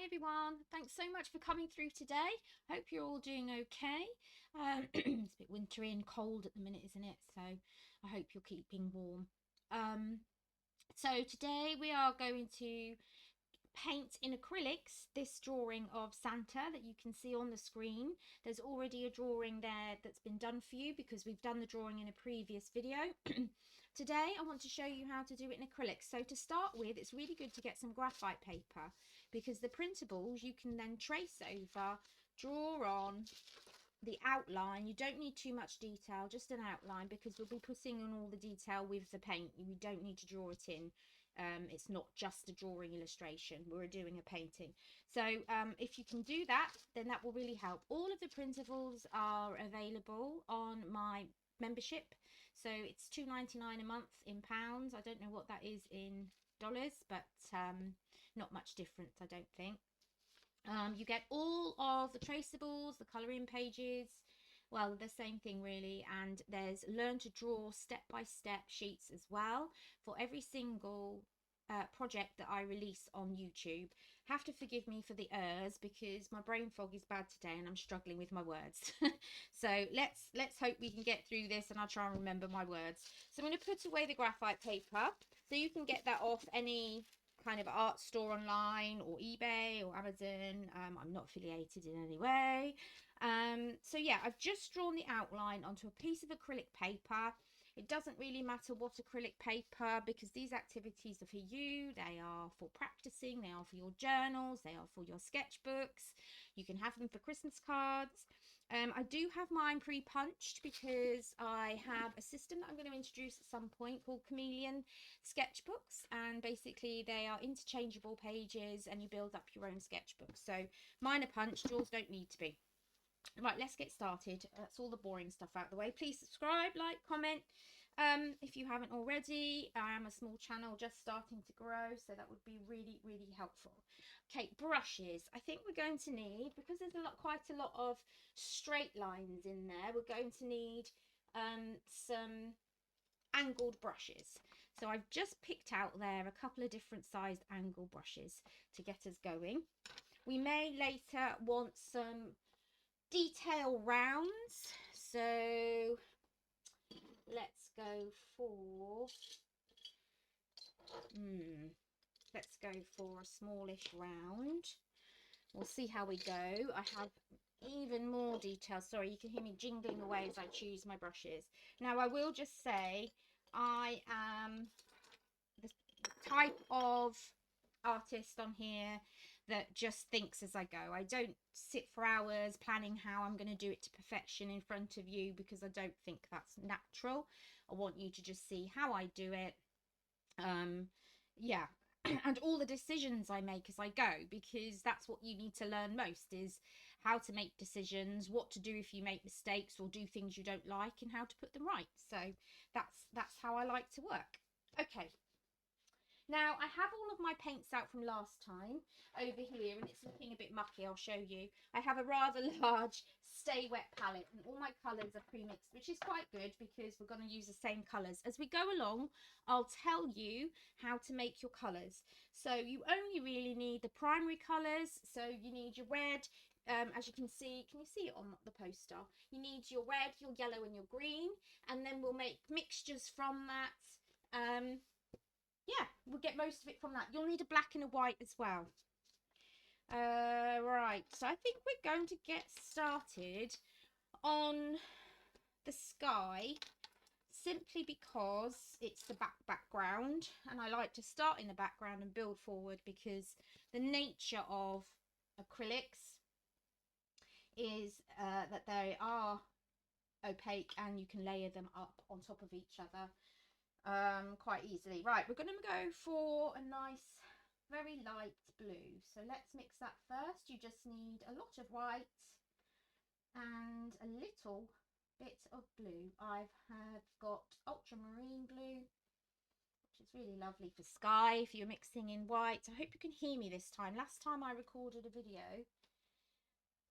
everyone. Thanks so much for coming through today. Hope you're all doing okay. It's a bit wintry and cold at the minute, isn't it? So I hope you're keeping warm. So today we are going to paint in acrylics this drawing of Santa that you can see on the screen. There's already a drawing there that's been done for you because we've done the drawing in a previous video. Today I want to show you how to do it in acrylics. So to start with, it's really good to get some graphite paper because the printables you can then trace over, draw on the outline. You don't need too much detail, just an outline, because we'll be putting in all the detail with the paint. We don't need to draw it in. It's not just a drawing illustration, we're doing a painting. So if you can do that, then that will really help. All of the printables are available on my membership, so it's £2.99 a month in pounds. I don't know what that is in dollars, but not much difference, I don't think. You get all of the traceables, the colouring pages, well, the same thing really, and there's learn to draw step-by-step sheets as well for every single project that I release on YouTube. Have to forgive me for the ers because my brain fog is bad today and I'm struggling with my words. So let's hope we can get through this and I'll try and remember my words. So I'm going to put away the graphite paper, so you can get that off any kind of art store online or eBay or Amazon. I'm not affiliated in any way. So yeah, I've just drawn the outline onto a piece of acrylic paper. It doesn't really matter what acrylic paper, because these activities are for you. They are for practicing, they are for your journals, they are for your sketchbooks. You can have them for Christmas cards. I do have mine pre-punched because I have a system that I'm going to introduce at some point called 𝐿 sketchbooks, and basically they are interchangeable pages and you build up your own sketchbook. So mine are punched, yours don't need to be. Right, let's get started. That's all the boring stuff out of the way. Please subscribe, like, comment if you haven't already. I am a small channel just starting to grow, so that would be really, really helpful. Okay, brushes. I think we're going to need, because there's quite a lot of straight lines in there, we're going to need some angled brushes. So I've just picked out there a couple of different sized angle brushes to get us going. We may later want some detail rounds, so let's go for a smallish round. We'll see how we go. I have even more detail. Sorry, you can hear me jingling away as I choose my brushes. Now I will just say I am the type of artist on here that just thinks as I go. I don't sit for hours planning how I'm going to do it to perfection in front of you, because I don't think that's natural. I want you to just see how I do it. Yeah, and all the decisions I make as I go, because that's what you need to learn most, is how to make decisions, what to do if you make mistakes or do things you don't like, and how to put them right. So that's how I like to work. Okay. Now, I have all of my paints out from last time over here, and it's looking a bit mucky. I'll show you. I have a rather large Stay Wet palette, and all my colours are pre-mixed, which is quite good because we're going to use the same colours. As we go along, I'll tell you how to make your colours. So you only really need the primary colours. So you need your red, as you can see it on the poster? You need your red, your yellow and your green, and then we'll make mixtures from that. Yeah, we'll get most of it from that. You'll need a black and a white as well. Right, so I think we're going to get started on the sky, simply because it's the background, and I like to start in the background and build forward, because the nature of acrylics is that they are opaque and you can layer them up on top of each other quite easily. Right, we're going to go for a nice, very light blue. So let's mix that first. You just need a lot of white and a little bit of blue. I have got ultramarine blue, which is really lovely for sky if you're mixing in white. I hope you can hear me this time. Last time I recorded a video,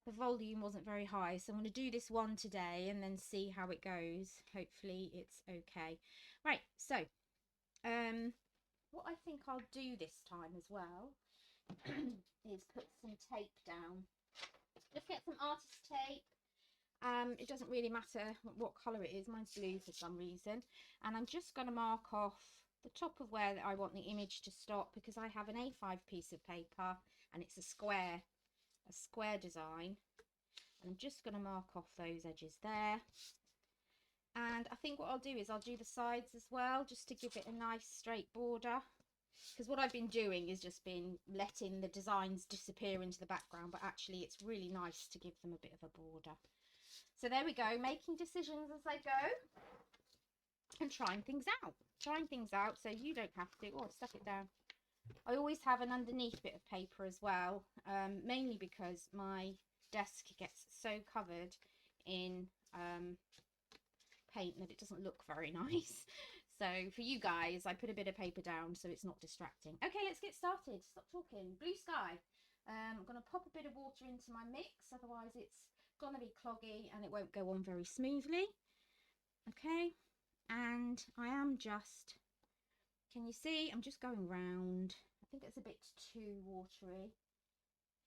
the volume wasn't very high, so I'm going to do this one today and then see how it goes. Hopefully it's okay. Right, so what I think I'll do this time as well is put some tape down. Just get some artist tape. It doesn't really matter what colour it is. Mine's blue for some reason. And I'm just going to mark off the top of where I want the image to stop, because I have an A5 piece of paper and it's a square design. And I'm just going to mark off those edges there. And I think what I'll do is I'll do the sides as well, just to give it a nice straight border. Because what I've been doing is just been letting the designs disappear into the background, but actually it's really nice to give them a bit of a border. So there we go, making decisions as I go and trying things out so you don't have to. Oh, I've stuck it down. I always have an underneath bit of paper as well, mainly because my desk gets so covered in paint that it doesn't look very nice. So for you guys, I put a bit of paper down so it's not distracting. Okay, let's get started. Stop talking. Blue sky. I'm going to pop a bit of water into my mix, otherwise it's going to be cloggy and it won't go on very smoothly. Okay, and I am just, can you see, I'm just going round. I think it's a bit too watery.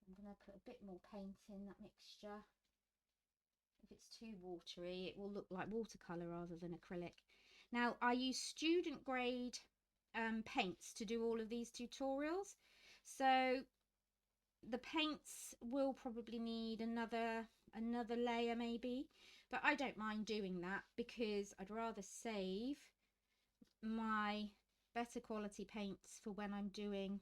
I'm going to put a bit more paint in that mixture. If it's too watery, it will look like watercolour rather than acrylic. Now, I use student grade paints to do all of these tutorials, so the paints will probably need another layer maybe, but I don't mind doing that because I'd rather save my better quality paints for when I'm doing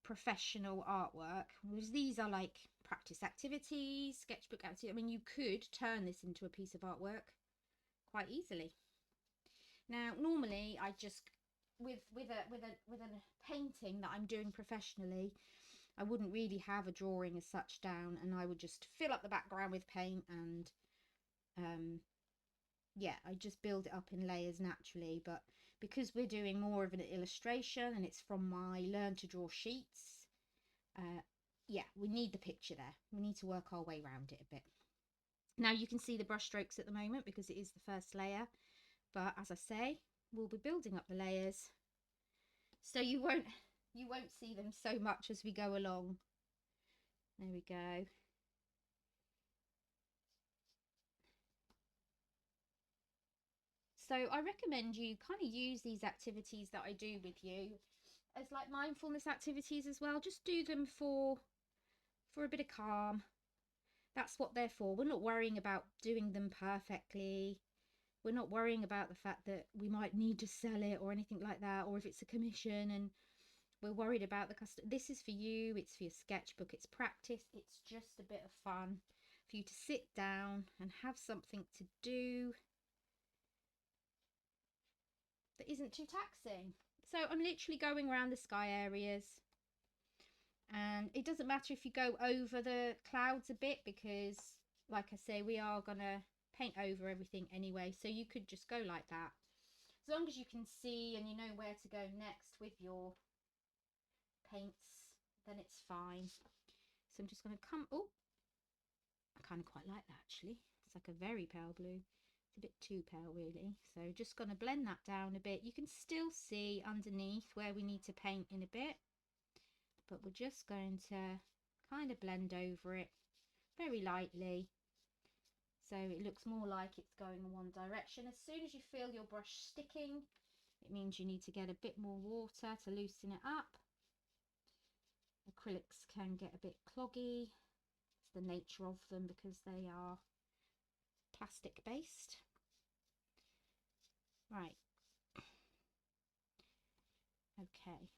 professional artwork, because these are like practice activities, sketchbook activities. I mean, you could turn this into a piece of artwork quite easily. Now, normally I just with a painting that I'm doing professionally, I wouldn't really have a drawing as such down, and I would just fill up the background with paint and yeah, I just build it up in layers naturally. But because we're doing more of an illustration and it's from my Learn to Draw sheets, yeah, we need the picture there. We need to work our way around it a bit. Now you can see the brush strokes at the moment because it is the first layer, but as I say, we'll be building up the layers, so you won't see them so much as we go along. There we go. So I recommend you kind of use these activities that I do with you as like mindfulness activities as well. Just do them for a bit of calm. That's what they're for. We're not worrying about doing them perfectly. We're not worrying about the fact that we might need to sell it or anything like that, or if it's a commission and we're worried about the customer. This is for you. It's for your sketchbook. It's practice. It's just a bit of fun for you to sit down and have something to do that isn't too taxing. So I'm literally going around the sky areas, and it doesn't matter if you go over the clouds a bit, because like I say, we are gonna paint over everything anyway, so you could just go like that. As long as you can see and you know where to go next with your paints, then it's fine. So I'm just going to come, oh, I kind of quite like that actually. It's like a very pale blue. It's a bit too pale really. So just going to blend that down a bit. You can still see underneath where we need to paint in a bit, but we're just going to kind of blend over it very lightly, so it looks more like it's going in one direction. As soon as you feel your brush sticking, it means you need to get a bit more water to loosen it up. Acrylics can get a bit cloggy. It's the nature of them because they are plastic based. Right. Okay.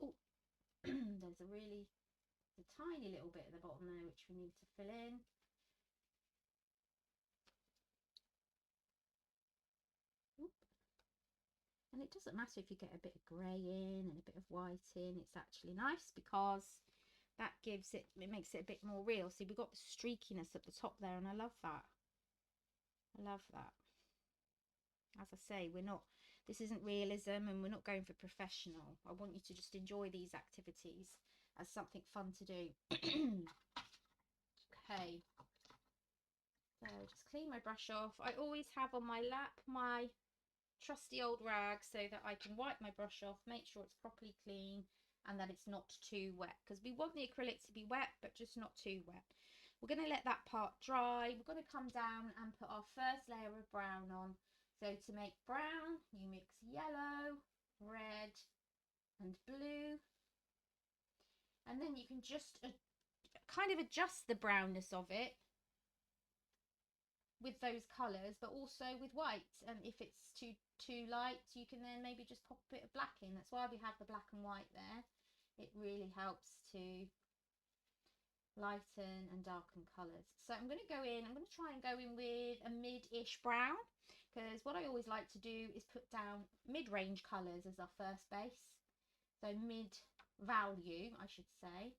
Oh, there's a tiny little bit at the bottom there which we need to fill in. And it doesn't matter if you get a bit of grey in and a bit of white in. It's actually nice because that gives it, makes it a bit more real. See, we've got the streakiness at the top there, and I love that. I love that. As I say, we're not, this isn't realism, and we're not going for professional. I want you to just enjoy these activities as something fun to do. Okay. So just clean my brush off. I always have on my lap my trusty old rag so that I can wipe my brush off, make sure it's properly clean, and that it's not too wet, because we want the acrylic to be wet but just not too wet. We're going to let that part dry. We're going to come down and put our first layer of brown on. So to make brown, you mix yellow, red and blue, and then you can just kind of adjust the brownness of it with those colours, but also with white. And if it's too light, you can then maybe just pop a bit of black in. That's why we have the black and white there. It really helps to lighten and darken colours. So I'm going to go in, I'm going to try and go in with a mid-ish brown, because what I always like to do is put down mid-range colours as our first base. So mid-value, I should say.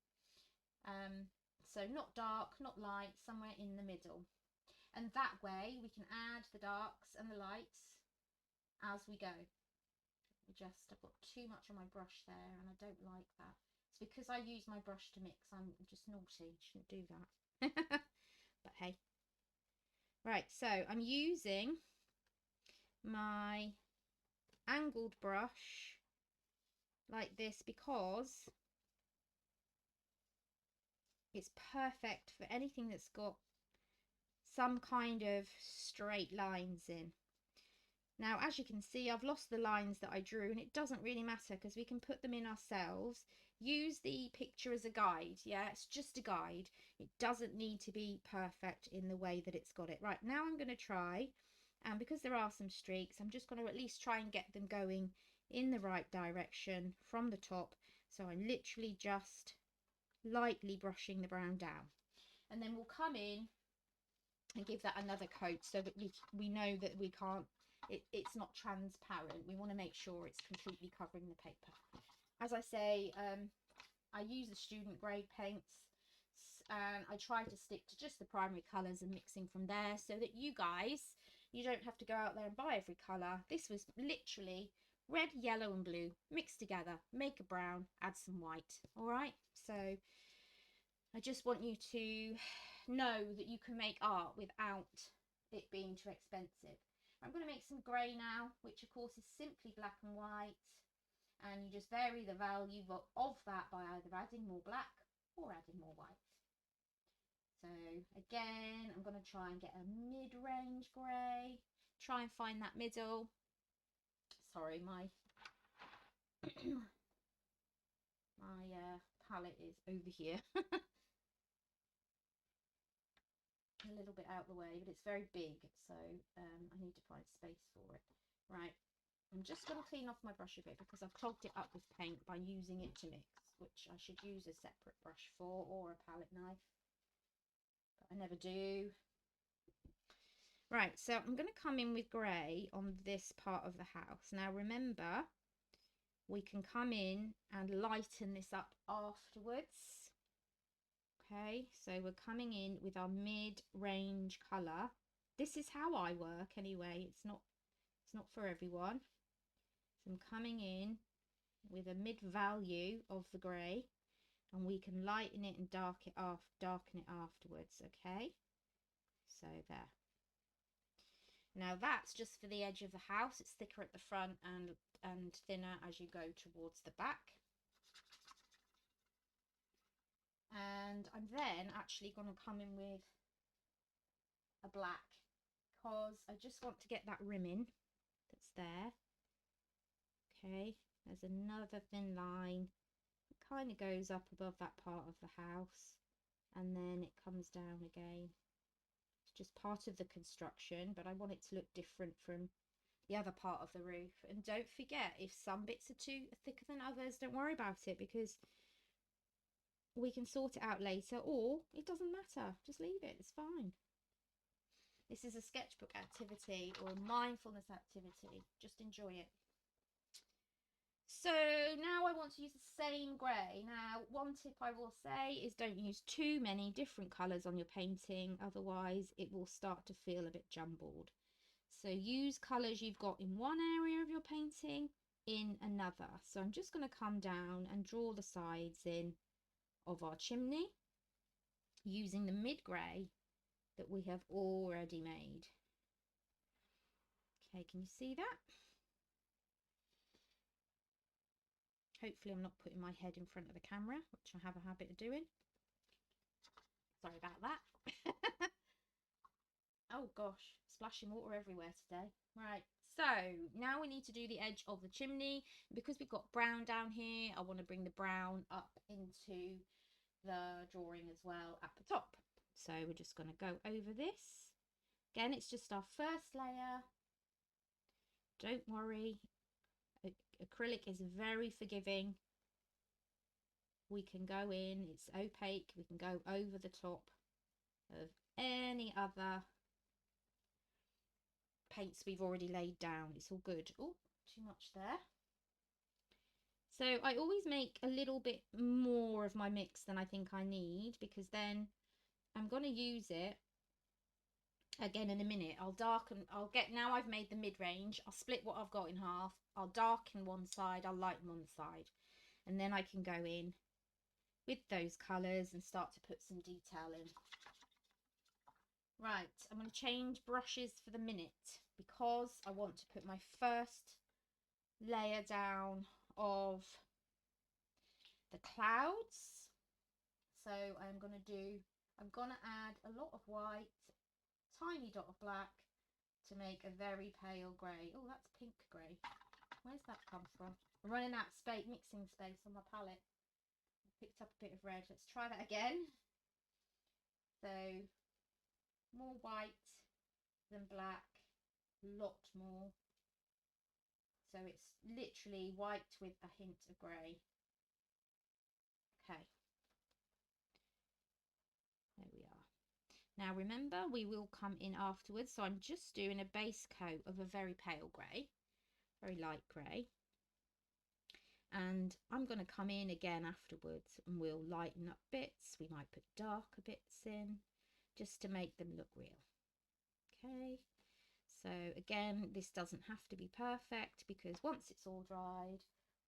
So not dark, not light, somewhere in the middle. And that way we can add the darks and the lights as we go. I've got too much on my brush there and I don't like that. It's because I use my brush to mix. I'm just naughty, shouldn't do that. But hey. Right, so I'm using my angled brush like this because it's perfect for anything that's got some kind of straight lines in. Now, as you can see, I've lost the lines that I drew, and it doesn't really matter because we can put them in ourselves. Use the picture as a guide. Yeah, it's just a guide. It doesn't need to be perfect in the way that it's got it. Right, now I'm going to try, and because there are some streaks, I'm just going to at least try and get them going in the right direction from the top. So I'm literally just lightly brushing the brown down. And then we'll come in and give that another coat so that we know that we can't, it's not transparent. We want to make sure it's completely covering the paper. As I say, I use the student grade paints, and I try to stick to just the primary colours and mixing from there, so that you guys, you don't have to go out there and buy every colour. This was literally red, yellow and blue mixed together, make a brown, add some white. All right, so I just want you to know that you can make art without it being too expensive. I'm going to make some grey now, which of course is simply black and white, and you just vary the value of that by either adding more black or adding more white. So again, I'm going to try and get a mid-range grey, try and find that middle. Sorry, my palette is over here. A little bit out the way, but it's very big, so I need to find space for it. Right, I'm just going to clean off my brush a bit because I've clogged it up with paint by using it to mix, which I should use a separate brush for, or a palette knife, but I never do. Right, so I'm going to come in with grey on this part of the house. Now remember, we can come in and lighten this up afterwards. Okay, so we're coming in with our mid-range colour. This is how I work anyway. It's not for everyone. So I'm coming in with a mid-value of the grey, and we can lighten it and darken it afterwards. Okay, so there. Now that's just for the edge of the house. It's thicker at the front and thinner as you go towards the back. And I'm then actually going to come in with a black because I just want to get that rimming that's there. Okay, there's another thin line. It kind of goes up above that part of the house and then it comes down again. It's just part of the construction, but I want it to look different from the other part of the roof. And don't forget, if some bits are too thicker than others, don't worry about it, because we can sort it out later, or it doesn't matter, just leave it, it's fine. This is a sketchbook activity or a mindfulness activity, just enjoy it. So now I want to use the same grey. Now one tip I will say is don't use too many different colours on your painting, otherwise it will start to feel a bit jumbled. So use colours you've got in one area of your painting in another. So I'm just going to come down and draw the sides in of our chimney using the mid grey that we have already made. Okay, can you see that? Hopefully I'm not putting my head in front of the camera, which I have a habit of doing. Sorry about that. Oh gosh, splashing water everywhere today. Right, so now we need to do the edge of the chimney. Because we've got brown down here, I want to bring the brown up into the drawing as well at the top. So we're just going to go over this. Again, it's just our first layer. Don't worry, acrylic is very forgiving. We can go in, it's opaque, we can go over the top of any other paints we've already laid down. It's all good. Oh, too much there. So I always make a little bit more of my mix than I think I need, because then I'm going to use it again in a minute. I'll darken, now I've made the mid-range, I'll split what I've got in half, I'll darken one side, I'll lighten one side, and then I can go in with those colours and start to put some detail in. Right, I'm going to change brushes for the minute because I want to put my first layer down of the clouds. So I'm going to add a lot of white, tiny dot of black to make a very pale grey. Oh, that's pink grey. Where's that come from? I'm running out of space, mixing space on my palette. I picked up a bit of red. Let's try that again. So more white than black, a lot more. So it's literally white with a hint of grey. Okay. There we are. Now remember, we will come in afterwards. So I'm just doing a base coat of a very pale grey, very light grey. And I'm going to come in again afterwards and we'll lighten up bits. We might put darker bits in just to make them look real. Okay, so again, this doesn't have to be perfect because once it's all dried,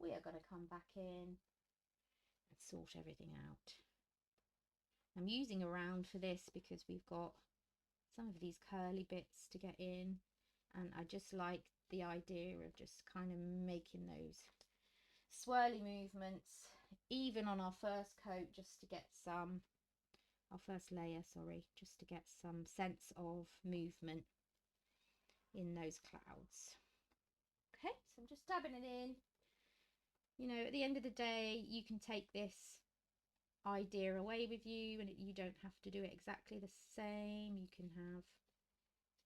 we are going to come back in and sort everything out. I'm using a round for this because we've got some of these curly bits to get in, and I just like the idea of just kind of making those swirly movements even on our first coat, just to get some, our first layer, sorry, just to get some sense of movement in those clouds. Okay, so I'm just dabbing it in. You know, at the end of the day, you can take this idea away with you and you don't have to do it exactly the same. You can have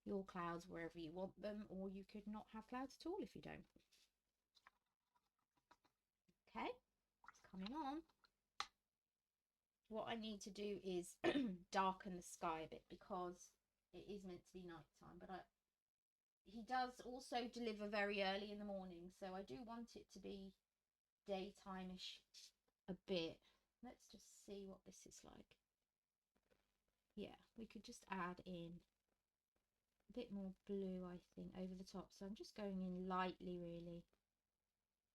your clouds wherever you want them, or you could not have clouds at all if you don't. Okay, it's coming on. What I need to do is darken the sky a bit because it is meant to be nighttime, but he does also deliver very early in the morning, so I do want it to be daytime-ish a bit. Let's just see what this is like. Yeah, we could just add in a bit more blue, I think, over the top. So I'm just going in lightly, really.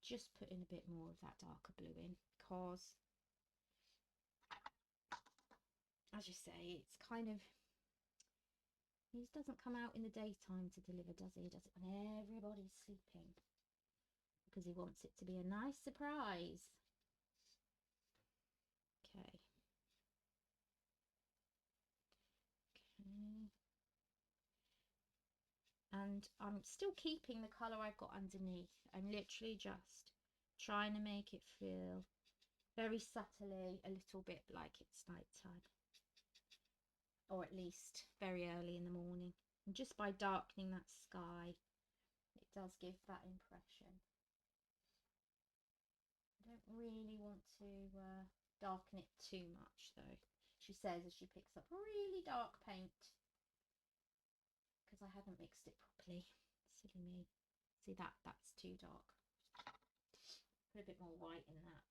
Just putting a bit more of that darker blue in because, as you say, it's kind of, he doesn't come out in the daytime to deliver, does he? He does it when everybody's sleeping because he wants it to be a nice surprise. Okay. Okay. And I'm still keeping the colour I've got underneath. I'm literally just trying to make it feel very subtly a little bit like it's nighttime, or at least very early in the morning. And just by darkening that sky, it does give that impression. I don't really want to darken it too much though, she says as she picks up really dark paint, because I haven't mixed it properly. Silly me. See, that's too dark. Put a bit more white in that.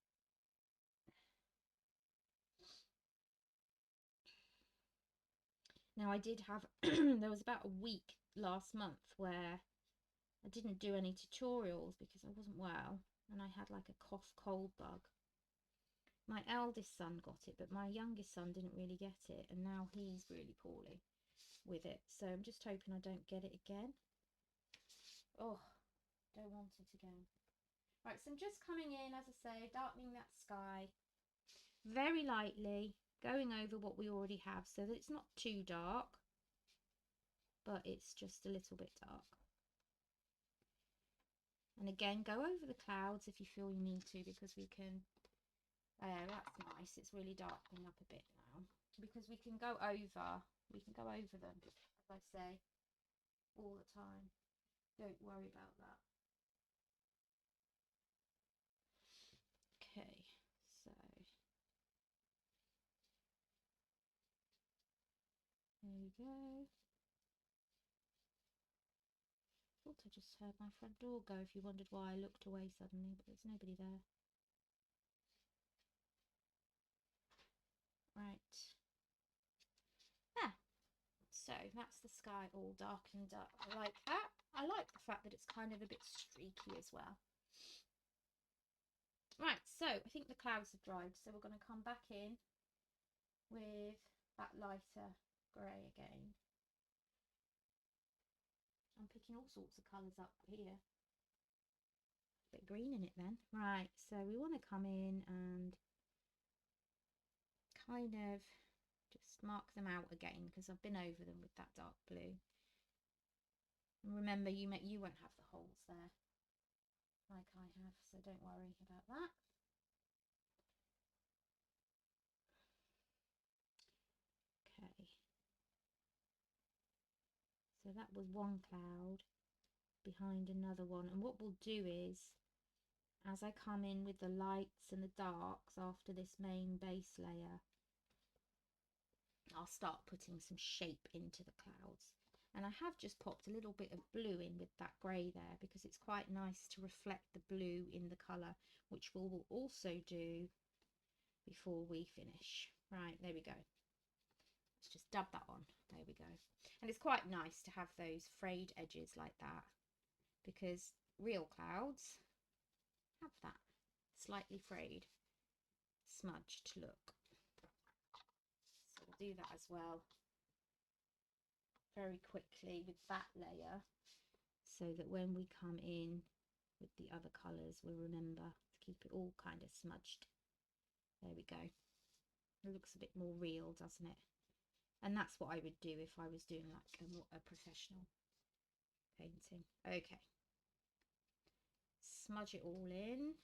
Now I did have there was about a week last month where I didn't do any tutorials because I wasn't well and I had like a cough cold bug. My eldest son got it, but my youngest son didn't really get it, and now he's really poorly with it, so I'm just hoping I don't get it again. Oh, don't want it again. Right, so I'm just coming in, as I say, darkening that sky very lightly, going over what we already have so that it's not too dark, but it's just a little bit dark. And again, go over the clouds if you feel you need to, because we can, that's nice, it's really darkening up a bit now, because we can go over them, as I say, all the time. Don't worry about that. Okay, so there we go. Thought I just heard my front door go, if you wondered why I looked away suddenly, but there's nobody there. Right. Ah, so that's the sky all darkened up. I like that. I like the fact that it's kind of a bit streaky as well. Right, so I think the clouds have dried, so we're going to come back in with that lighter grey again. I'm picking all sorts of colours up here. A bit green in it then. Right, so we want to come in and kind of just mark them out again, because I've been over them with that dark blue. And remember, you won't have the holes there like I have, so don't worry about that. Okay. So that was one cloud behind another one, and what we'll do is, as I come in with the lights and the darks after this main base layer, I'll start putting some shape into the clouds. And I have just popped a little bit of blue in with that grey there, because it's quite nice to reflect the blue in the colour, which we'll also do before we finish. Right, there we go. Let's just dab that on. There we go. And it's quite nice to have those frayed edges like that, because real clouds have that slightly frayed, smudged look. So we'll do that as well very quickly with that layer, so that when we come in with the other colours, we'll remember to keep it all kind of smudged. There we go. It looks a bit more real, doesn't it? And that's what I would do if I was doing like a professional painting. Okay, smudge it all in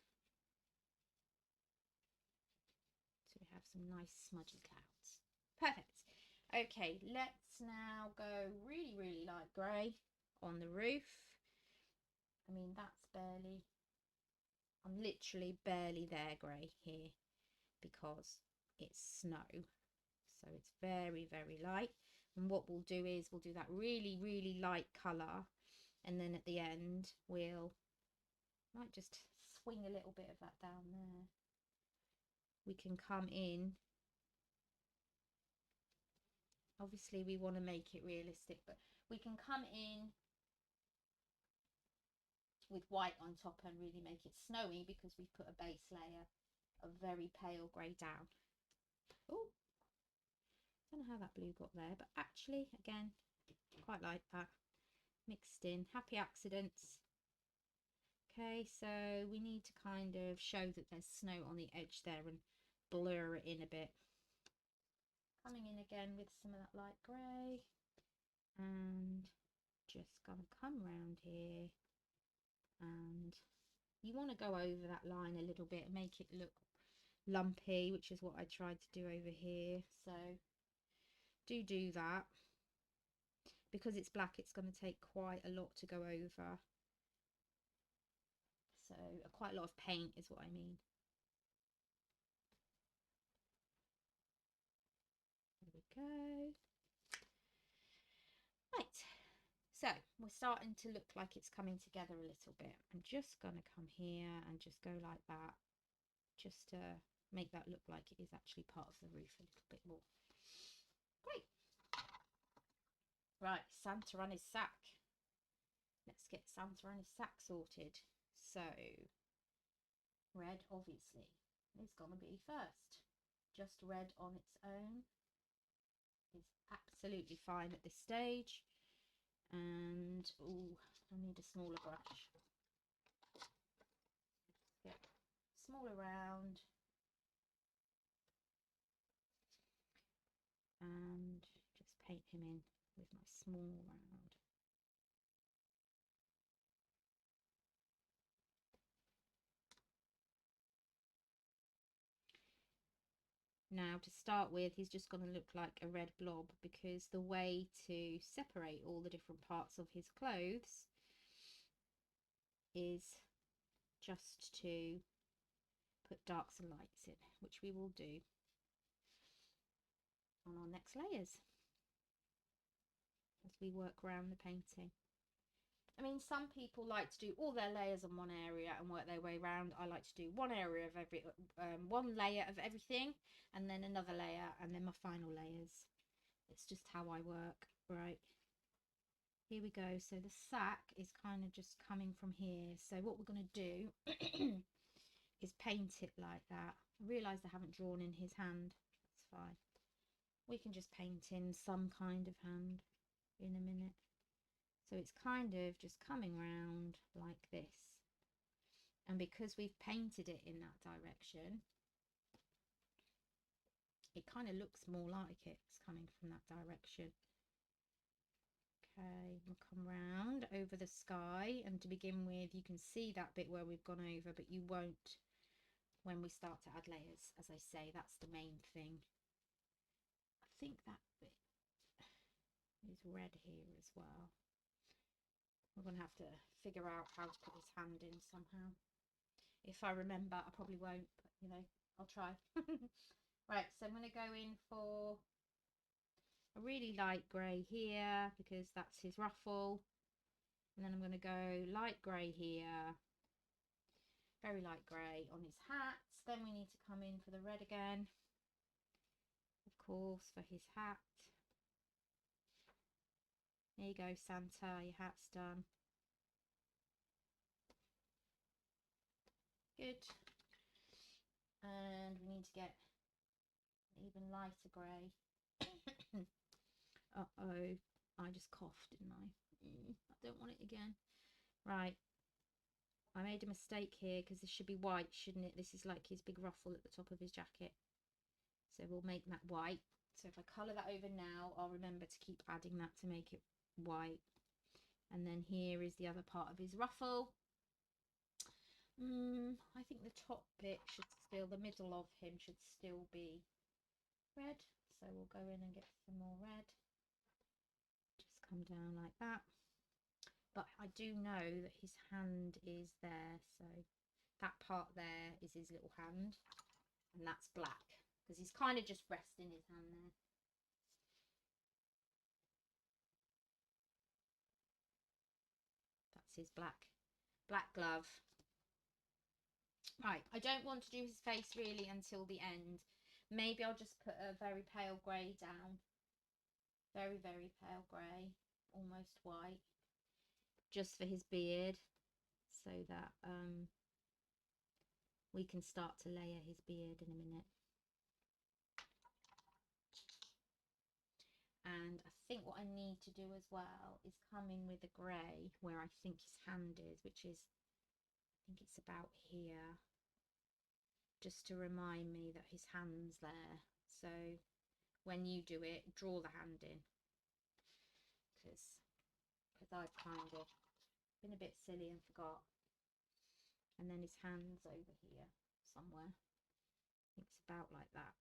so we have some nice smudgy clouds. Perfect. Okay, let's now go really, really light grey on the roof. I mean, that's barely, I'm literally barely there grey here, because it's snow. So it's very, very light. And what we'll do is we'll do that really, really light colour, and then at the end we'll might just swing a little bit of that down there. We can come in. Obviously we want to make it realistic, but we can come in with white on top and really make it snowy, because we've put a base layer of very pale grey down. Oh, don't know how that blue got there, but actually, again, quite like that mixed in. Happy accidents. Okay, so we need to kind of show that there's snow on the edge there and blur it in a bit. Coming in again with some of that light grey, and just gonna come round here, and you want to go over that line a little bit and make it look lumpy, which is what I tried to do over here. So do that. Because it's black, it's going to take quite a lot to go over. So quite a lot of paint is what I mean. There we go. Right, so we're starting to look like it's coming together a little bit. I'm just going to come here and just go like that, just to make that look like it is actually part of the roof a little bit more. Great. Right, Santa and his sack. Let's get Santa and his sack sorted. So, red obviously is going to be first. Just red on its own is absolutely fine at this stage. And, oh, I need a smaller brush. smaller round and just paint him in with my small round. Now to start with, he's just going to look like a red blob, because the way to separate all the different parts of his clothes is just to put darks and lights in, which we will do on our next layers as we work around the painting. I mean, some people like to do all their layers on one area and work their way around. I like to do one area of one layer of everything, and then another layer, and then my final layers. It's just how I work. Right, here we go. So the sack is kind of just coming from here. So what we're going to do is paint it like that. I realised I haven't drawn in his hand. That's fine. We can just paint in some kind of hand in a minute. So it's kind of just coming round like this. And because we've painted it in that direction, it kind of looks more like it's coming from that direction. Okay, we'll come round over the sky, and to begin with, you can see that bit where we've gone over, but you won't when we start to add layers. As I say, that's the main thing. I think that bit is red here as well. We're going to have to figure out how to put his hand in somehow. If I remember, I probably won't, but you know, I'll try. Right, so I'm going to go in for a really light grey here, because that's his ruffle. And then I'm going to go light grey here, very light grey on his hat. Then we need to come in for the red again, of course, for his hat. There you go, Santa, your hat's done. Good. And we need to get an even lighter grey. Uh-oh, I just coughed, didn't I? I don't want it again. Right, I made a mistake here, because this should be white, shouldn't it? This is like his big ruffle at the top of his jacket. So we'll make that white. So if I colour that over now, I'll remember to keep adding that to make it white. And then here is the other part of his ruffle. I think the top bit should still, the middle of him should still be red. So we'll go in and get some more red. Just come down like that. But I do know that his hand is there. So that part there is his little hand. And that's black, because he's kind of just resting his hand there. That's his black glove. Right, I don't want to do his face really until the end. Maybe I'll just put a very pale grey down. Very, very pale grey, almost white, just for his beard, so that we can start to layer his beard in a minute. And I think what I need to do as well is come in with a grey where I think his hand is, which is, I think it's about here, just to remind me that his hand's there. So when you do it, draw the hand in, because I've kind of been a bit silly and forgot. And then his hand's over here somewhere. I think it's about like that.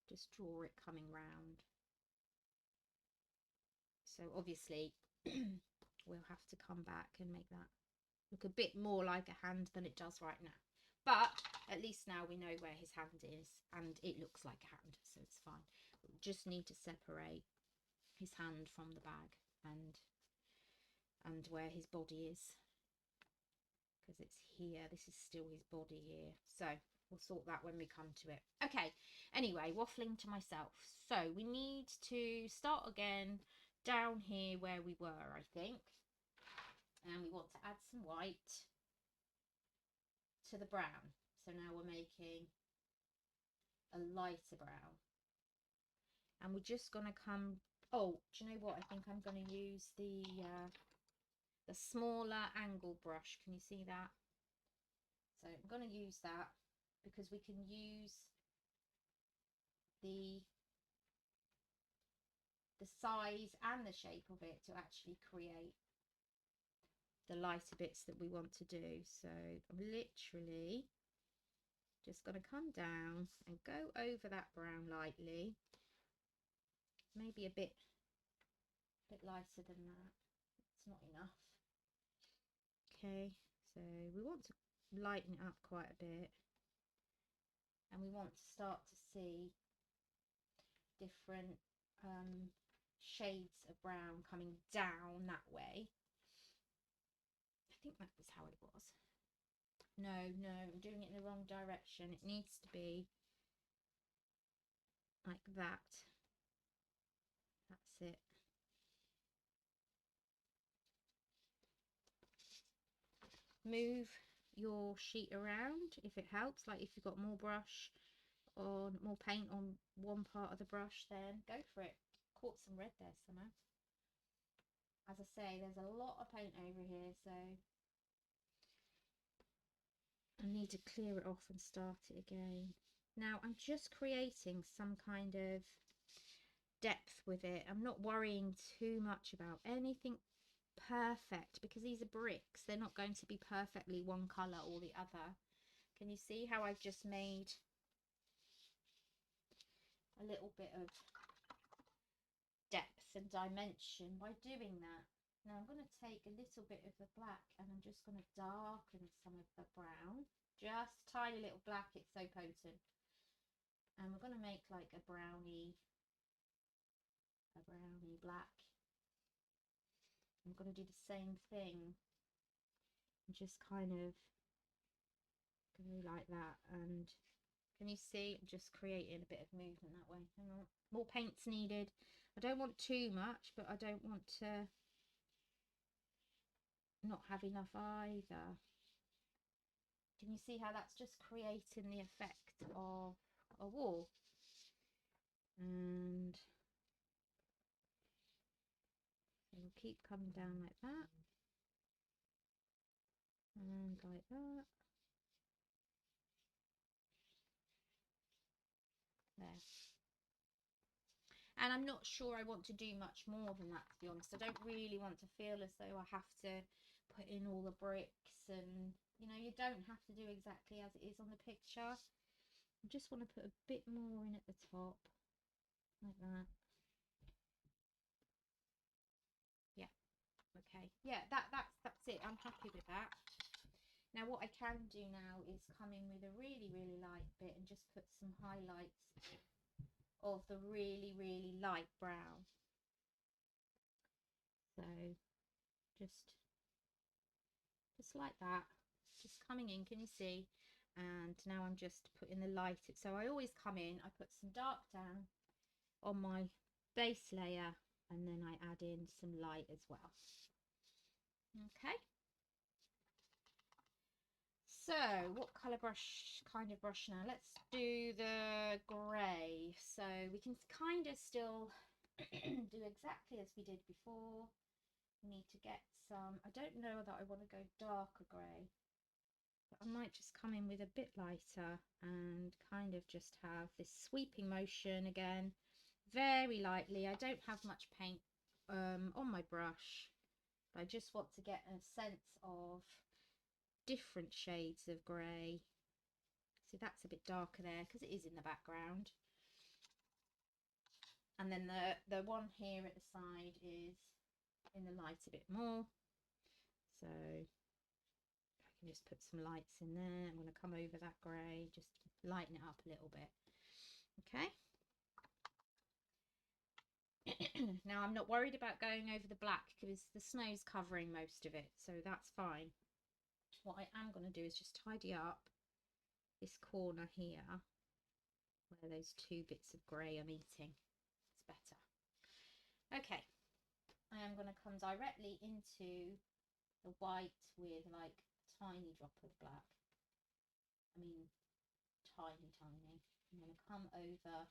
Just draw it coming round. So obviously we'll have to come back and make that look a bit more like a hand than it does right now. But at least now we know where his hand is, and it looks like a hand, so it's fine. We just need to separate his hand from the bag and where his body is, because it's here. This is still his body here. So we'll sort that when we come to it. Okay, anyway, waffling to myself. So we need to start again down here where we were, I think. And we want to add some white to the brown. So now we're making a lighter brown. And we're just going to come... Oh, do you know what? I think I'm going to use the the smaller angle brush. Can you see that? So I'm going to use that because we can use the size and the shape of it to actually create the lighter bits that we want to do. So I'm literally just going to come down and go over that brown lightly, maybe a bit lighter than that. It's not enough. Okay, so we want to lighten it up quite a bit, and we want to start to see different shades of brown coming down that way. I think that was how it was. No, I'm doing it in the wrong direction. It needs to be like that. That's it. Move your sheet around if it helps. Like if you've got more brush or more paint on one part of the brush, then go for it. Caught some red there somehow. As I say, there's a lot of paint over here, so I need to clear it off and start it again. Now I'm just creating some kind of depth with it. I'm not worrying too much about anything perfect because these are bricks. They're not going to be perfectly one colour or the other. Can you see how I've just made a little bit of depth and dimension by doing that? Now I'm going to take a little bit of the black and I'm just going to darken some of the brown. Just tiny little black, it's so potent. And we're going to make like a brownie black. I'm going to do the same thing and just kind of go like that. And can you see I'm just creating a bit of movement that way? Hang on. More paint's needed. I don't want too much, but I don't want to not have enough either. Can you see how that's just creating the effect of a wall? And we'll keep coming down like that and like that. There. And I'm not sure I want to do much more than that, to be honest. I don't really want to feel as though I have to put in all the bricks, and you know, you don't have to do exactly as it is on the picture. I just want to put a bit more in at the top like that. Yeah, okay, yeah, that's it. I'm happy with that. Now what I can do now is come in with a really light bit and just put some highlights of the really light brown. So just like that, just coming in, can you see? And now I'm just putting the light. So I always come in, I put some dark down on my base layer, and then I add in some light as well. Okay, so what colour brush, kind of brush now? Let's do the grey. So we can kind of still do exactly as we did before. We need to get some, I don't know that I want to go darker grey, but I might just come in with a bit lighter and kind of just have this sweeping motion again, very lightly. I don't have much paint on my brush, but I just want to get a sense of different shades of grey. See, that's a bit darker there because it is in the background. And then the one here at the side is in the light a bit more. So I can just put some lights in there. I'm going to come over that grey, just lighten it up a little bit. Okay. Now I'm not worried about going over the black because the snow's covering most of it, so that's fine. What I am going to do is just tidy up this corner here where those two bits of grey are meeting. It's better. Okay, I am going to come directly into the white with like a tiny drop of black. I mean, tiny. I'm going to come over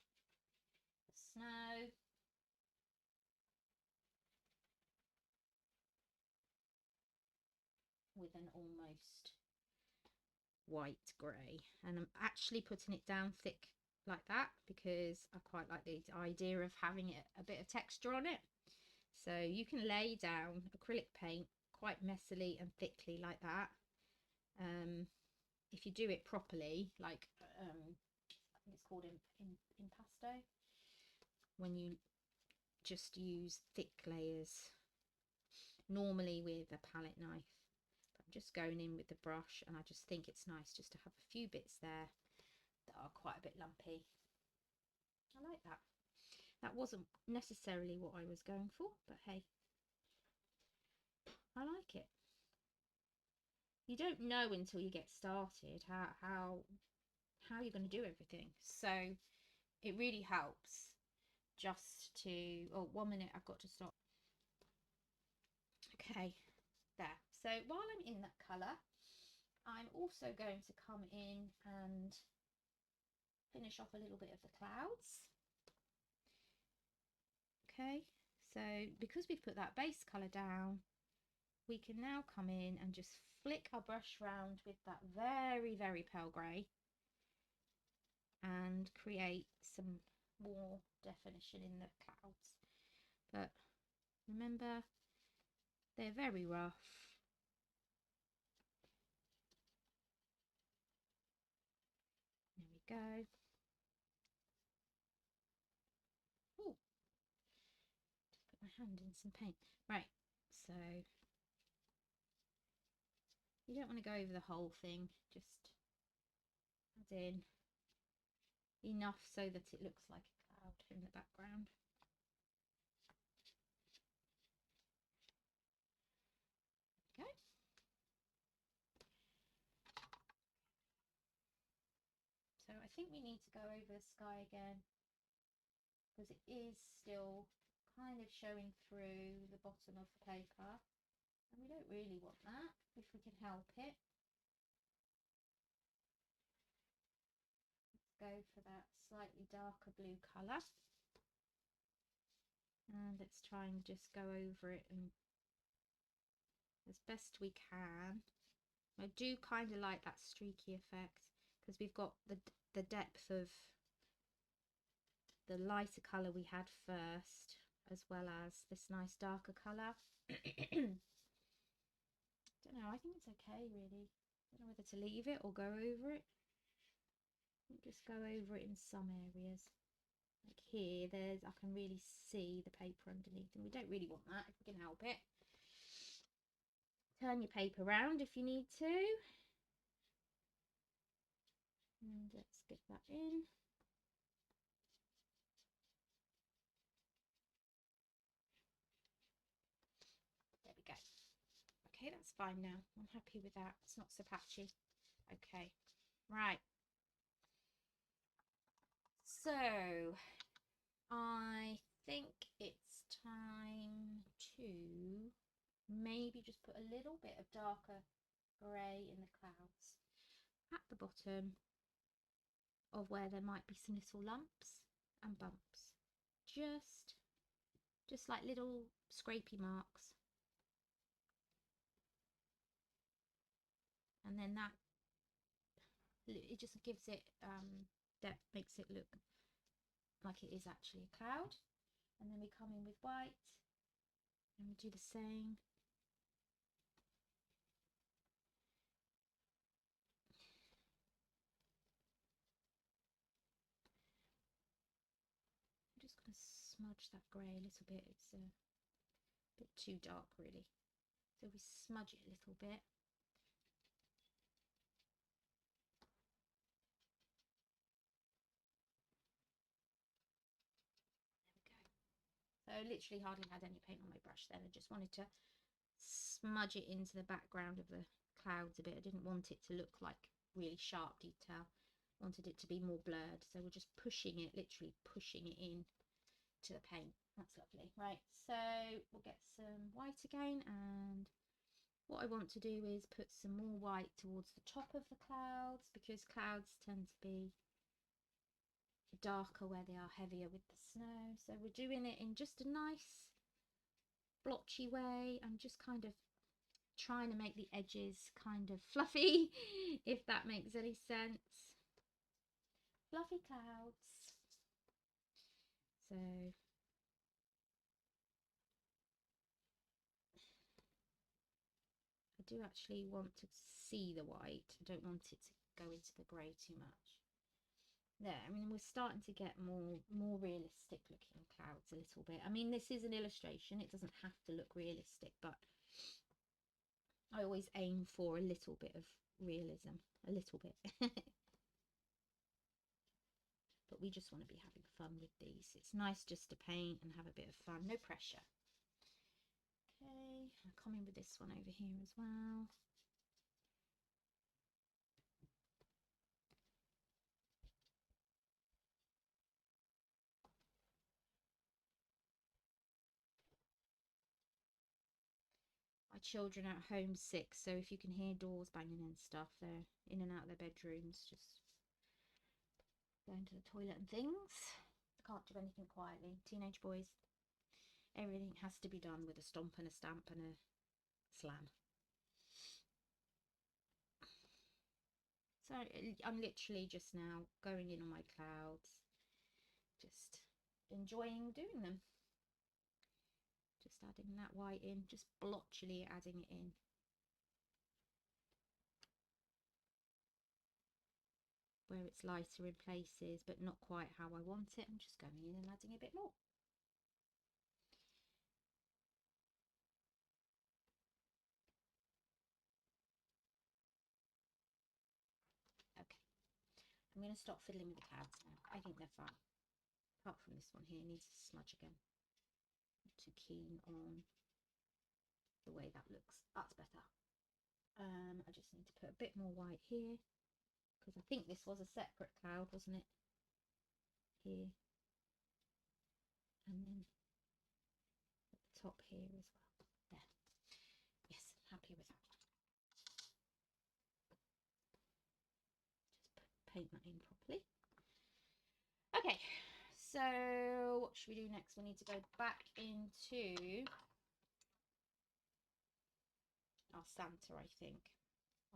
the snow. with an almost white grey, and I'm actually putting it down thick like that because I quite like the idea of having it a bit of texture on it. So you can lay down acrylic paint quite messily and thickly like that. If you do it properly, like I think it's called impasto, when you just use thick layers, normally with a palette knife. I'm just going in with the brush, and I just think it's nice just to have a few bits there that are quite a bit lumpy. I like that. That wasn't necessarily what I was going for, but hey, I like it. You don't know until you get started how you're going to do everything, so it really helps just to, oh, 1 minute, I've got to stop. Okay, there. So while I'm in that colour, I'm also going to come in and finish off a little bit of the clouds. Okay, so because we've put that base colour down, we can now come in and just flick our brush round with that very, very pale grey and create some more definition in the clouds. But remember, they're very rough. There we go. Oh, put my hand in some paint. Right, so you don't want to go over the whole thing, just add in enough so that it looks like a cloud in the background. Okay. So I think we need to go over the sky again, because it is still kind of showing through the bottom of the paper, and we don't really want that if we can help it. Let's go for that slightly darker blue colour, and let's try and just go over it and as best we can. I do kind of like that streaky effect because we've got the depth of the lighter colour we had first, as well as this nice darker colour. Don't know, I think it's okay really. Don't know whether to leave it or go over it. Just go over it in some areas. Like here, I can really see the paper underneath, and we don't really want that if we can help it. Turn your paper around if you need to. And let's get that in. There we go. Okay, that's fine now. I'm happy with that. It's not so patchy. Okay, right. So I think it's time to maybe just put a little bit of darker grey in the clouds at the bottom of where there might be some little lumps and bumps, just like little scrapey marks. And then that, it just gives it depth, makes it look like it is actually a cloud. And then we come in with white and we do the same. I'm just going to smudge that grey a little bit. It's a bit too dark really, so we smudge it a little bit. So I literally hardly had any paint on my brush then. I just wanted to smudge it into the background of the clouds a bit. I didn't want it to look like really sharp detail. I wanted it to be more blurred. So we're just pushing it, literally pushing it in to the paint. That's lovely. Right, so we'll get some white again, and what I want to do is put some more white towards the top of the clouds, because clouds tend to be darker where they are heavier with the snow. So we're doing it in just a nice blotchy way. I'm just kind of trying to make the edges kind of fluffy, if that makes any sense. Fluffy clouds. So I do actually want to see the white. I don't want it to go into the grey too much. There, I mean, we're starting to get more realistic looking clouds a little bit. I mean, this is an illustration, it doesn't have to look realistic, but I always aim for a little bit of realism, a little bit. But we just want to be having fun with these. It's nice just to paint and have a bit of fun, no pressure. Okay, I'll come in with this one over here as well. My children are at home sick, so if you can hear doors banging and stuff, they're in and out of their bedrooms, just going to the toilet and things. I can't do anything quietly. Teenage boys, everything has to be done with a stomp and a stamp and a slam. So I'm literally just now going in on my clouds, just enjoying doing them. Just adding that white in, just blotchily adding it in. Where it's lighter in places, but not quite how I want it, I'm just going in and adding a bit more. Okay, I'm going to stop fiddling with the clouds now. I think they're fine. Apart from this one here, needs a smudge again. Not too keen on the way that looks. That's better. I just need to put a bit more white here, because I think this was a separate cloud, wasn't it? Here. And then at the top here as well. There. Yes, happy with that. Just paint that in properly. Okay, so what should we do next? We need to go back into our Santa, I think.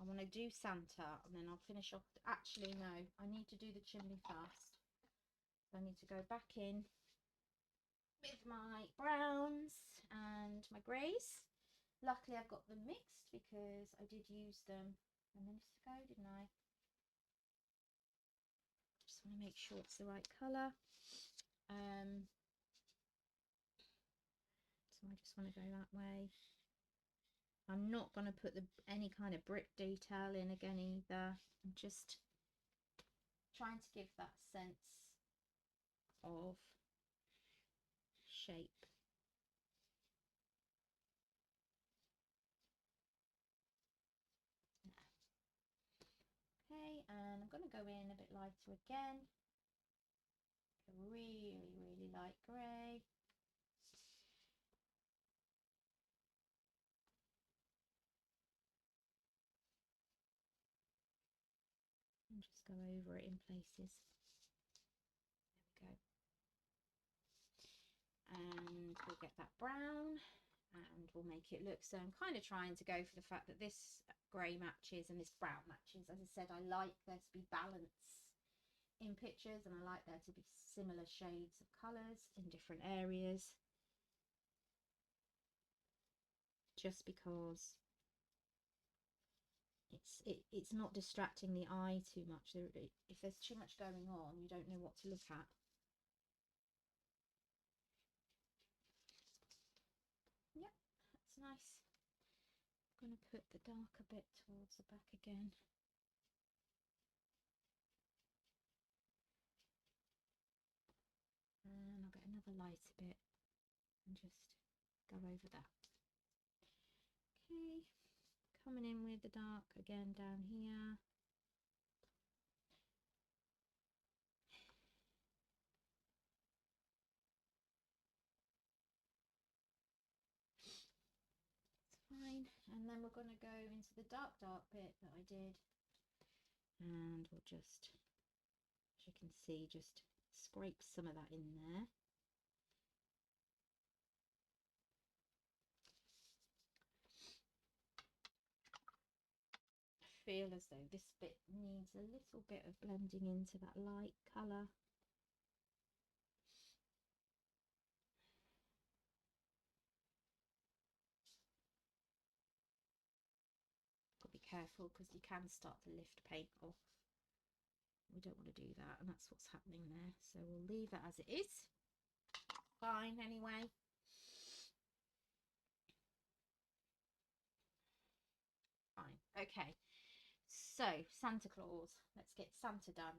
I want to do Santa and then I'll finish off. Actually, no, I need to do the chimney first. So I need to go back in with my browns and my greys. Luckily, I've got them mixed because I did use them a minute ago, didn't I? Just want to make sure it's the right colour. So I just want to go that way. I'm not going to put any kind of brick detail in again either. I'm just trying to give that sense of shape. Okay, and I'm going to go in a bit lighter again. A really light grey. And just go over it in places. There we go. And we'll get that brown and we'll make it look, so I'm kind of trying to go for the fact that this grey matches and this brown matches. As I said, I like there to be balance in pictures and I like there to be similar shades of colours in different areas, just because it's not distracting the eye too much. If there's too much going on, you don't know what to look at. Yep, that's nice. I'm going to put the darker bit towards the back again. And I'll get another lighter bit and just go over that. Okay, coming in with the dark again down here. Fine, and then we're going to go into the dark bit that I did, and we'll just, as you can see, just scrape some of that in there. feel as though this bit needs a little bit of blending into that light colour. Got to be careful because you can start to lift paint off. We don't want to do that, and that's what's happening there. So we'll leave that as it is. Fine anyway. Fine. Okay. So Santa Claus. Let's get Santa done.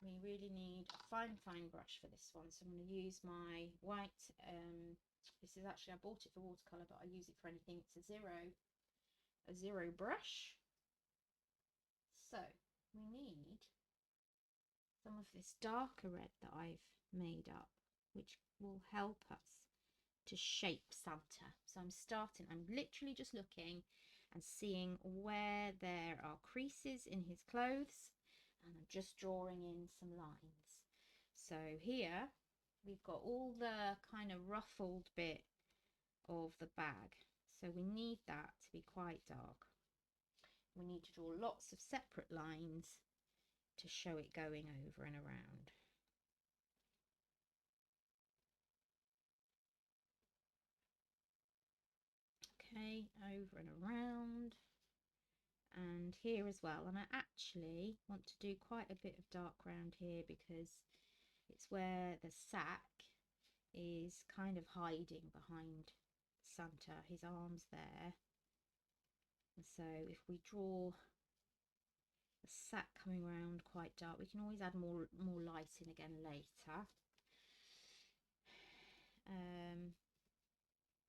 We really need a fine brush for this one. So I'm going to use my white. This is actually, I bought it for watercolour, but I use it for anything. It's a zero brush. So we need some of this darker red that I've made up, which will help us to shape Santa. So I'm literally just looking and seeing where there are creases in his clothes, and I'm just drawing in some lines. So here we've got all the kind of ruffled bit of the bag, so we need that to be quite dark. We need to draw lots of separate lines to show it going over and around. Okay, over and around, and here as well. And I actually want to do quite a bit of dark round here because it's where the sack is kind of hiding behind Santa, his arms there. And so if we draw the sack coming around quite dark, we can always add more light in again later.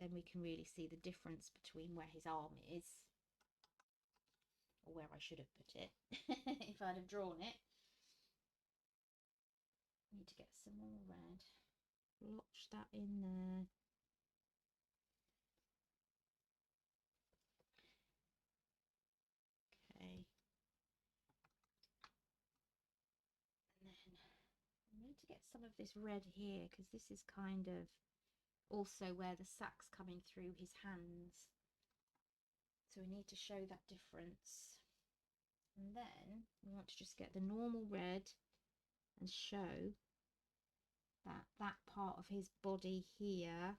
Then we can really see the difference between where his arm is, or where I should have put it if I'd have drawn it. Need to get some more red. Blotch that in there. Okay. And then I need to get some of this red here, because this is kind of also where the sack's coming through his hands. So we need to show that difference. And then we want to just get the normal red and show that that part of his body here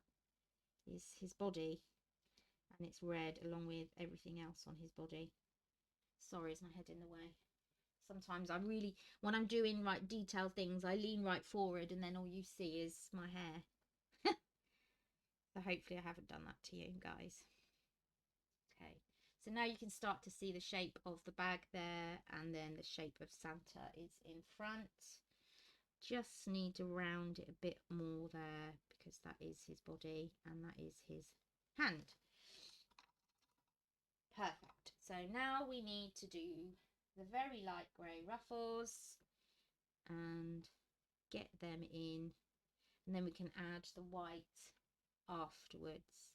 is his body, and it's red along with everything else on his body. Sorry, is my head in the way? Sometimes I really, when I'm doing like detailed things, I lean right forward and then all you see is my hair. So hopefully I haven't done that to you guys. Okay, so now you can start to see the shape of the bag there, and then the shape of Santa is in front. Just need to round it a bit more there, because that is his body and that is his hand. Perfect. So now we need to do the very light grey ruffles and get them in, and then we can add the white afterwards.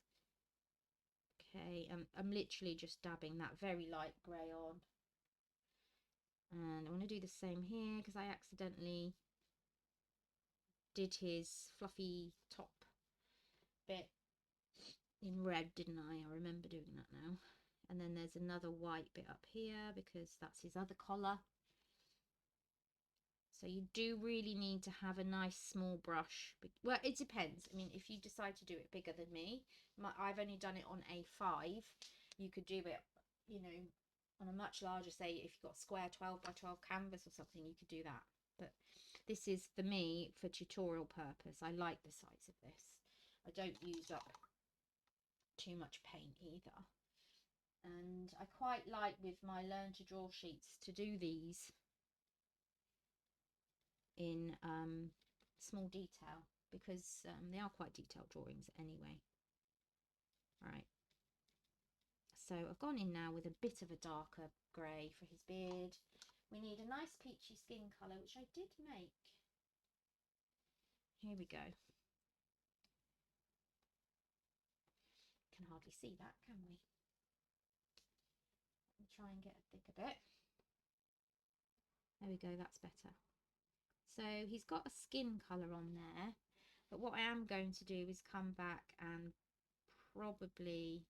Okay, I'm literally just dabbing that very light grey on, and I want to do the same here because I accidentally did his fluffy top bit in red, didn't I? I remember doing that now. And then there's another white bit up here because that's his other collar. So you do really need to have a nice small brush. Well, it depends. I mean, if you decide to do it bigger than me, I've only done it on A5. You could do it, you know, on a much larger, say if you've got square 12 by 12 canvas or something, you could do that. But this is for me for tutorial purpose. I like the size of this. I don't use up too much paint either. And I quite like with my Learn to Draw sheets to do these in small detail, because they are quite detailed drawings anyway. Right, so I've gone in now with a bit of a darker grey for his beard. We need a nice peachy skin colour, which I did make. Here we go. Can hardly see that, can we? Let me try and get a thicker bit. There we go, that's better. So he's got a skin colour on there, but what I am going to do is come back and probably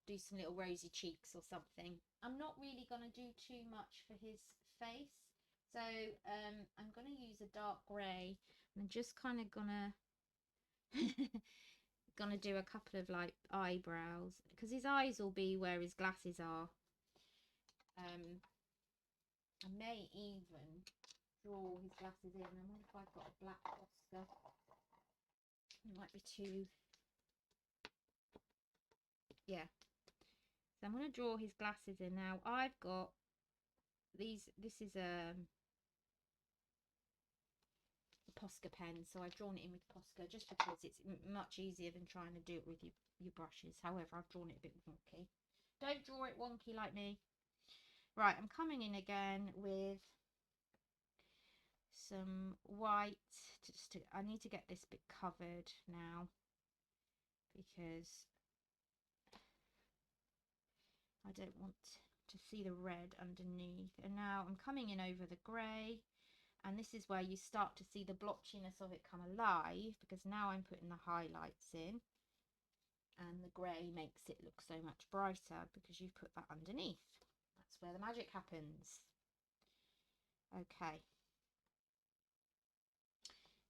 do some little rosy cheeks or something. I'm not really going to do too much for his face, so I'm going to use a dark grey. I'm just kind of gonna do a couple of like eyebrows, because his eyes will be where his glasses are. I may even draw his glasses in. I wonder if I've got a black Posca. It might be too, yeah. So I'm going to draw his glasses in now. I've got these, this is a Posca pen, so I've drawn it in with Posca just because it's much easier than trying to do it with your brushes. However, I've drawn it a bit wonky. Don't draw it wonky like me. Right, I'm coming in again with some white. I need to get this bit covered now because I don't want to see the red underneath. And now I'm coming in over the grey, and this is where you start to see the blotchiness of it come alive, because now I'm putting the highlights in, and the grey makes it look so much brighter because you've put that underneath. That's where the magic happens. Okay,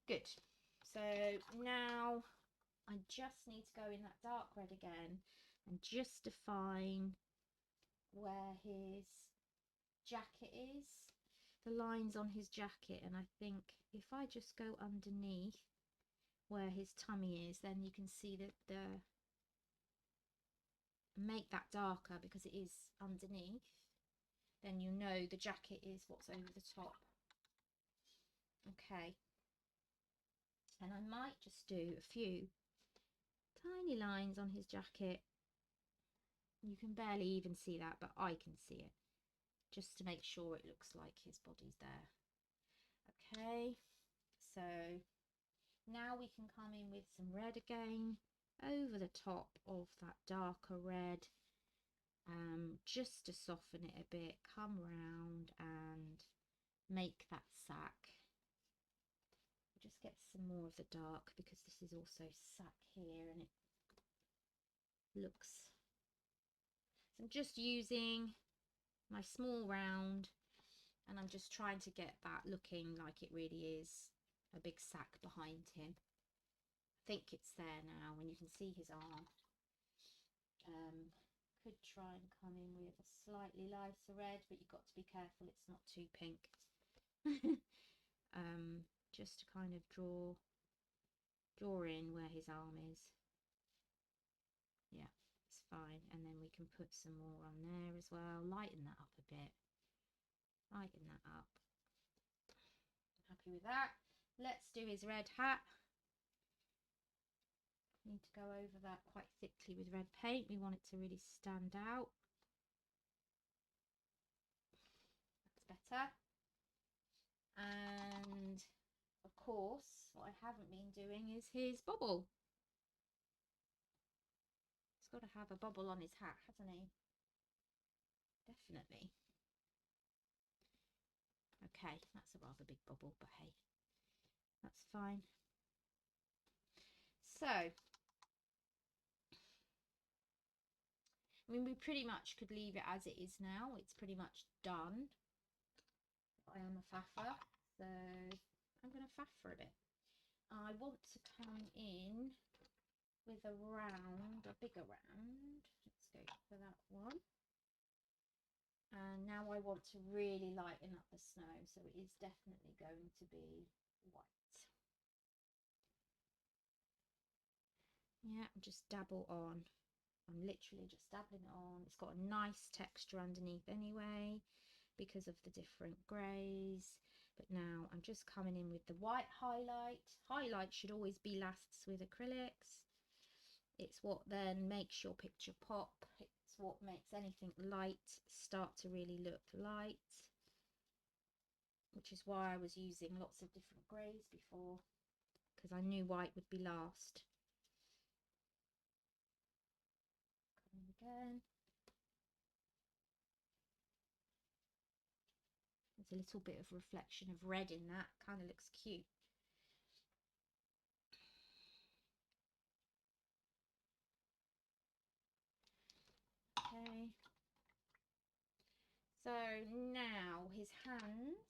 good. So now I just need to go in that dark red again and just define where his jacket is, the lines on his jacket. And I think if I just go underneath where his tummy is, then you can see that make that darker because it is underneath. Then you know the jacket is what's over the top. Okay, and I might just do a few tiny lines on his jacket. You can barely even see that, but I can see it, just to make sure it looks like his body's there. Okay, so now we can come in with some red again over the top of that darker red, just to soften it a bit. Come round and make that sack. Just get some more of the dark because this is also sack here, and it looks, so I'm just using my small round, and I'm just trying to get that looking like it really is a big sack behind him. I think it's there now when you can see his arm. Could try and come in with a slightly lighter red, but you've got to be careful it's not too pink. Just to kind of draw in where his arm is. Yeah, it's fine. And then we can put some more on there as well. Lighten that up a bit. Lighten that up. Happy with that. Let's do his red hat. Need to go over that quite thickly with red paint. We want it to really stand out. That's better. And of course, what I haven't been doing is his bobble. He's got to have a bobble on his hat, hasn't he? Definitely. Okay, that's a rather big bobble, but hey, that's fine. So, I mean, we pretty much could leave it as it is now. It's pretty much done. I am a faffer, so I'm going to faff for a bit. I want to come in with a round, a bigger round. Let's go for that one. And now I want to really lighten up the snow, so it is definitely going to be white. Yeah, just dabble on. I'm literally just dabbling it on. It's got a nice texture underneath anyway because of the different greys. But now I'm just coming in with the white highlight. Highlight should always be lasts with acrylics. It's what then makes your picture pop. It's what makes anything light start to really look light, which is why I was using lots of different greys before, because I knew white would be last. Again, there's a little bit of reflection of red in that, kind of looks cute. So now his hands,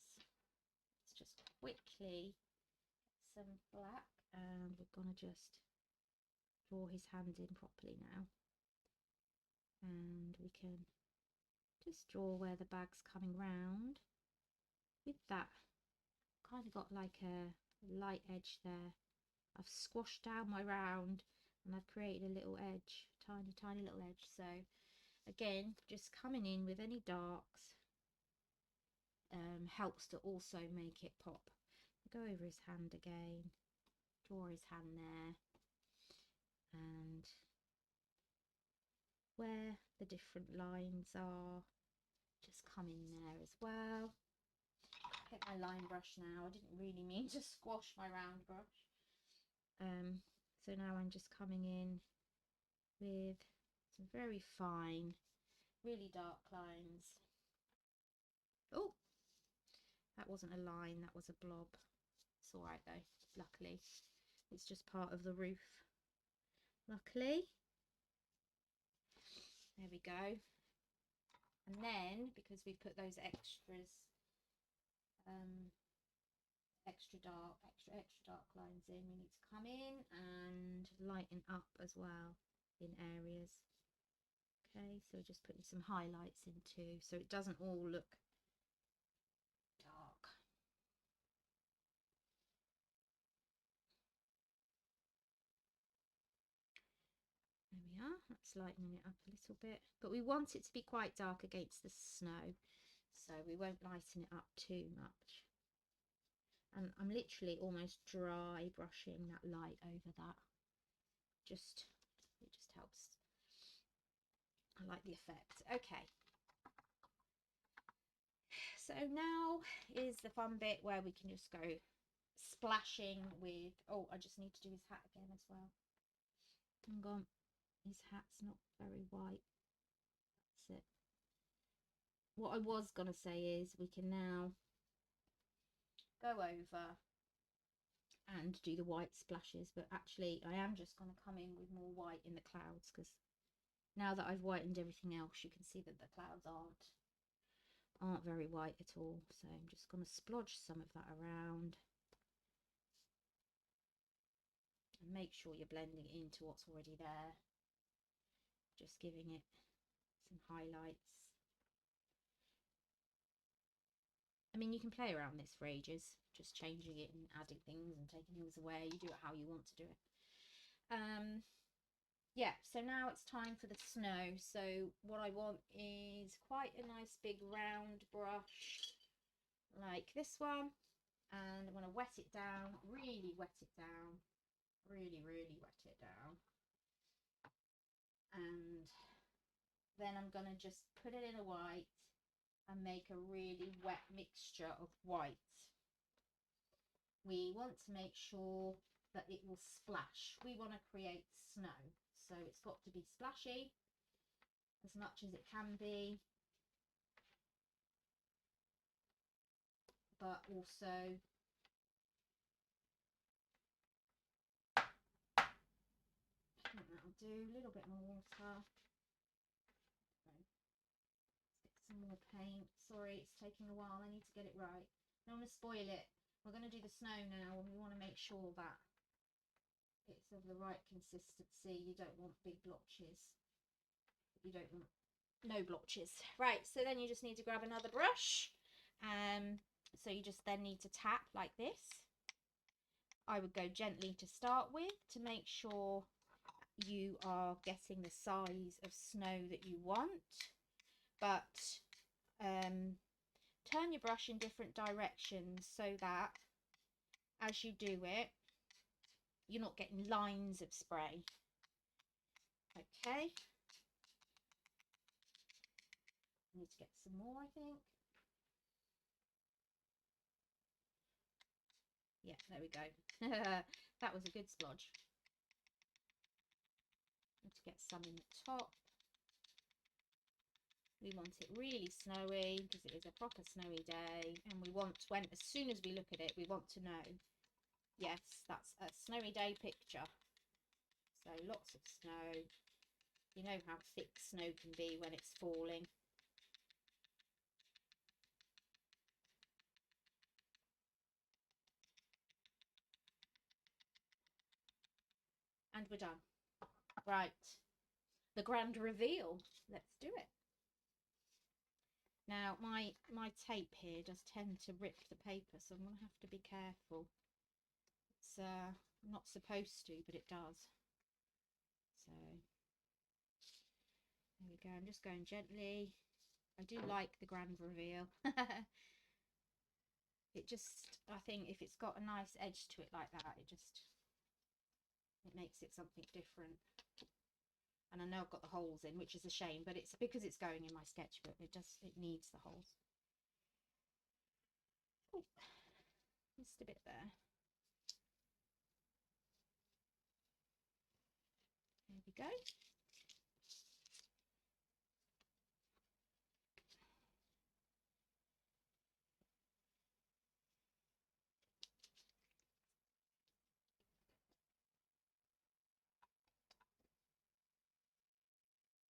let's just quickly get some black, and we're going to just draw his hands in properly now. And we can just draw where the bag's coming round. With that, kind of got like a light edge there. I've squashed down my round and I've created a little edge, tiny little edge. So again, just coming in with any darks helps to also make it pop. Go over his hand again, draw his hand there, and where the different lines are, just come in there as well. Get my line brush now. I didn't really mean to squash my round brush. So now I'm just coming in with some very fine, really dark lines. Oh, that wasn't a line, that was a blob. It's all right though, luckily. It's just part of the roof, luckily. There we go. And then, because we've put those extras, extra dark lines in, we need to come in and lighten up as well in areas. Okay, so we're just putting some highlights in too, so it doesn't all look dark. There we are, that's lightening it up a little bit, but we want it to be quite dark against the snow, so we won't lighten it up too much. And I'm literally almost dry brushing that light over that. It just helps. I like the effect. Okay. So now is the fun bit where we can just go splashing with, oh, I just need to do his hat again as well. Hang on. His hat's not very white. That's it. What I was going to say is we can now go over and do the white splashes, but actually I am just going to come in with more white in the clouds, because now that I've whitened everything else, you can see that the clouds aren't very white at all. So I'm just going to splodge some of that around and make sure you're blending it into what's already there, just giving it some highlights. I mean, you can play around this for ages, just changing it and adding things and taking things away. You do it how you want to do it. Yeah, so now it's time for the snow. So what I want is quite a nice big round brush like this one, and I'm going to wet it down, really wet it down, really wet it down, and then I'm going to just put it in a white and make a really wet mixture of white. We want to make sure that it will splash. We want to create snow, so it's got to be splashy as much as it can be, but also I think that'll do. A little bit more water. Some more paint. Sorry, it's taking a while. I need to get it right. I don't want to spoil it. We're going to do the snow now, and we want to make sure that it's of the right consistency. You don't want big blotches. You don't want no blotches. Right, so then you just need to grab another brush. So you just then need to tap like this. I would go gently to start with to make sure you are getting the size of snow that you want. But turn your brush in different directions so that as you do it, you're not getting lines of spray. Okay. I need to get some more, I think. Yeah, there we go. That was a good splodge. Need to get some in the top. We want it really snowy because it is a proper snowy day, and we want, when as soon as we look at it, we want to know, yes, that's a snowy day picture. So lots of snow. You know how thick snow can be when it's falling. and we're done. Right, the grand reveal. Let's do it. Now my tape here does tend to rip the paper, so I'm going to have to be careful. It's not supposed to, but it does. So there we go. I'm just going gently. I do like the grand reveal. It just, I think if it's got a nice edge to it like that, it makes it something different. And I know I've got the holes in, which is a shame, but it's because it's going in my sketchbook. It needs the holes. Oh, just a bit there. There we go.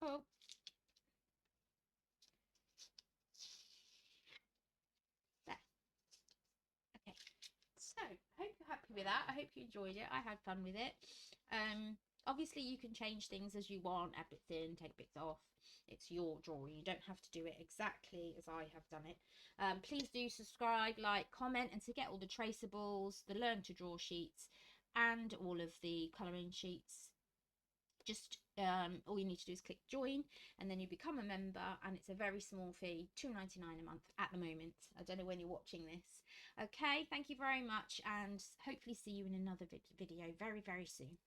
Oh. There. Okay. So, I hope you're happy with that. I hope you enjoyed it. I had fun with it. Obviously, you can change things as you want, add bits in, take bits off. It's your drawing. You don't have to do it exactly as I have done it. Please do subscribe, like, comment, and to get all the traceables, the learn to draw sheets, and all of the colouring sheets, just all you need to do is click join, and then you become a member, and it's a very small fee, £2.99 a month at the moment. I don't know when you're watching this. Okay, thank you very much, and hopefully see you in another video very, very soon.